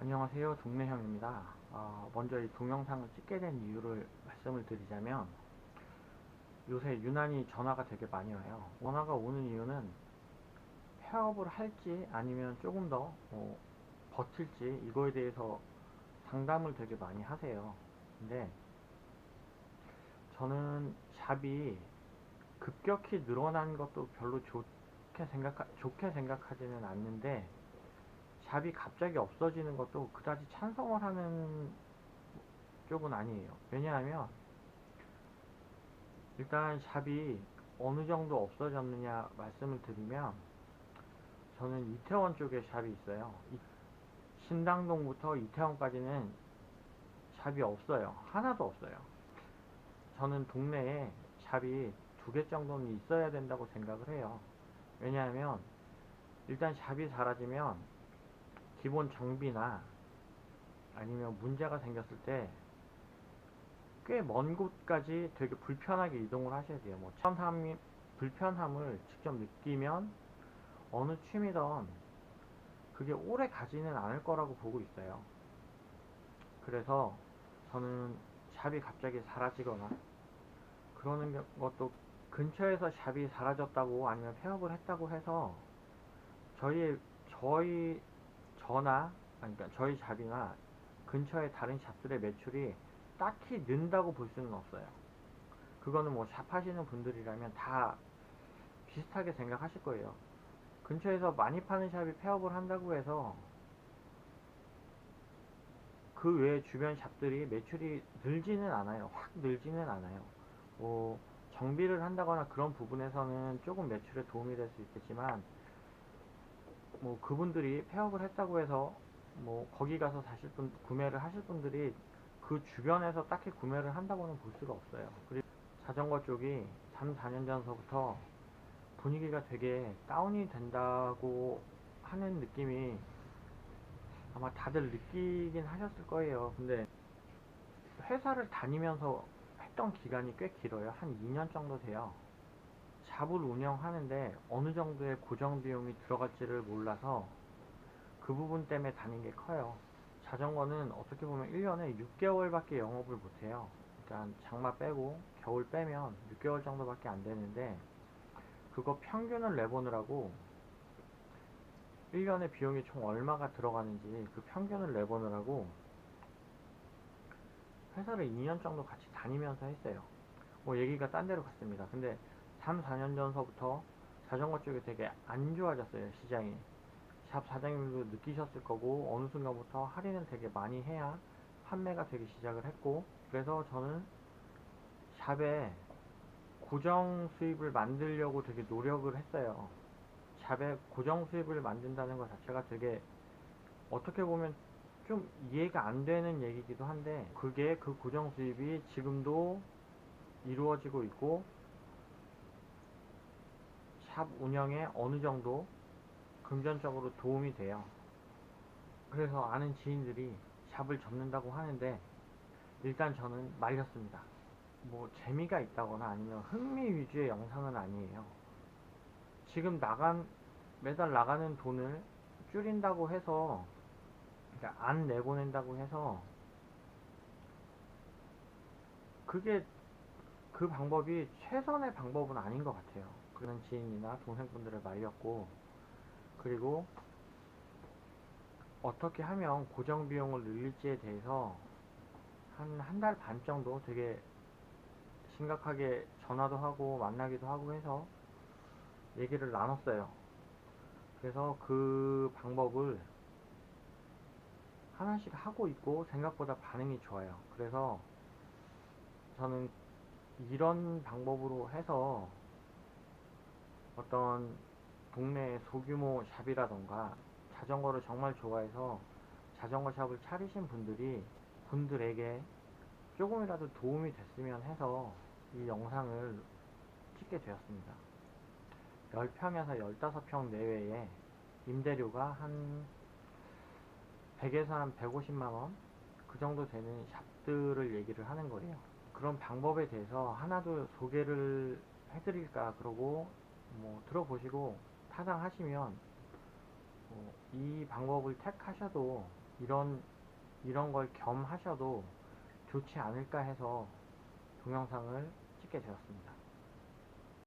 안녕하세요. 동네형입니다. 먼저 이 동영상을 찍게 된 이유를 말씀을 드리자면 요새 유난히 전화가 되게 많이 와요. 전화가 오는 이유는 폐업을 할지 아니면 조금 더 버틸지 이거에 대해서 상담을 되게 많이 하세요. 근데 저는 샵이 급격히 늘어난 것도 별로 좋게 생각하지는 않는데, 샵이 갑자기 없어지는 것도 그다지 찬성을 하는 쪽은 아니에요. 왜냐하면 일단 샵이 어느 정도 없어졌느냐 말씀을 드리면, 저는 이태원 쪽에 샵이 있어요. 신당동부터 이태원까지는 샵이 없어요. 하나도 없어요. 저는 동네에 샵이 2개 정도는 있어야 된다고 생각을 해요. 왜냐하면 일단 샵이 사라지면 기본 정비나 아니면 문제가 생겼을 때 꽤 먼 곳까지 되게 불편하게 이동을 하셔야 돼요. 불편함을 직접 느끼면 어느 취미든 그게 오래 가지는 않을 거라고 보고 있어요. 그래서 저는 샵이 갑자기 사라지거나 그러는 것도, 근처에서 샵이 사라졌다고 아니면 폐업을 했다고 해서 저희 저희 저나 아니 그러니까 저희 샵이나 근처의 다른 샵들의 매출이 딱히 는다고 볼 수는 없어요. 그거는 뭐 샵 하시는 분들이라면 다 비슷하게 생각하실 거예요. 근처에서 많이 파는 샵이 폐업을 한다고 해서 그 외에 주변 샵들이 매출이 늘지는 않아요. 확 늘지는 않아요. 뭐 정비를 한다거나 그런 부분에서는 조금 매출에 도움이 될 수 있겠지만, 뭐 그분들이 폐업을 했다고 해서 뭐 거기 가서 구매를 하실 분들이 그 주변에서 딱히 구매를 한다고는 볼 수가 없어요. 그리고 자전거 쪽이 3, 4년 전서부터 분위기가 되게 다운이 된다고 하는 느낌이 아마 다들 느끼긴 하셨을 거예요. 근데 회사를 다니면서 했던 기간이 꽤 길어요. 한 2년 정도 돼요. 샵을 운영하는데 어느 정도의 고정 비용이 들어갈지를 몰라서 그 부분 때문에 다닌 게 커요. 자전거는 어떻게 보면 1년에 6개월밖에 영업을 못해요. 그러니까 장마 빼고 겨울 빼면 6개월 정도밖에 안 되는데, 그거 평균을 내보느라고 1년에 비용이 총 얼마가 들어가는지 그 평균을 내보느라고 회사를 2년 정도 같이 다니면서 했어요. 뭐 얘기가 딴 데로 갔습니다. 근데 3, 4년 전서부터 자전거 쪽이 되게 안 좋아졌어요, 시장이. 샵 사장님도 느끼셨을 거고, 어느 순간부터 할인을 되게 많이 해야 판매가 되기 시작을 했고, 그래서 저는 샵에 고정 수입을 만들려고 되게 노력을 했어요. 샵에 고정 수입을 만든다는 것 자체가 되게, 어떻게 보면 좀 이해가 안 되는 얘기기도 한데, 그게 그 고정 수입이 지금도 이루어지고 있고 샵 운영에 어느 정도 금전적으로 도움이 돼요. 그래서 아는 지인들이 샵을 접는다고 하는데, 일단 저는 말렸습니다. 뭐 재미가 있다거나 아니면 흥미 위주의 영상은 아니에요. 지금 매달 나가는 돈을 줄인다고 해서, 그러니까 안 내보낸다고 해서 그게, 그 방법이 최선의 방법은 아닌 것 같아요. 그런 지인이나 동생분들을 말렸고, 그리고 어떻게 하면 고정 비용을 늘릴지에 대해서 한 달 반 정도 되게 심각하게 전화도 하고 만나기도 하고 해서 얘기를 나눴어요. 그래서 그 방법을 하나씩 하고 있고 생각보다 반응이 좋아요. 그래서 저는 이런 방법으로 해서 어떤 동네 소규모 샵이라던가 자전거를 정말 좋아해서 자전거 샵을 차리신 분들에게 조금이라도 도움이 됐으면 해서 이 영상을 찍게 되었습니다. 10평에서 15평 내외에 임대료가 한 100에서 한 150만원 그 정도 되는 샵들을 얘기를 하는 거예요. 그런 방법에 대해서 하나도 소개를 해드릴까 그러고, 뭐 들어보시고 타당하시면 이 방법을 택하셔도 이런 걸 겸 하셔도 좋지 않을까 해서 동영상을 찍게 되었습니다.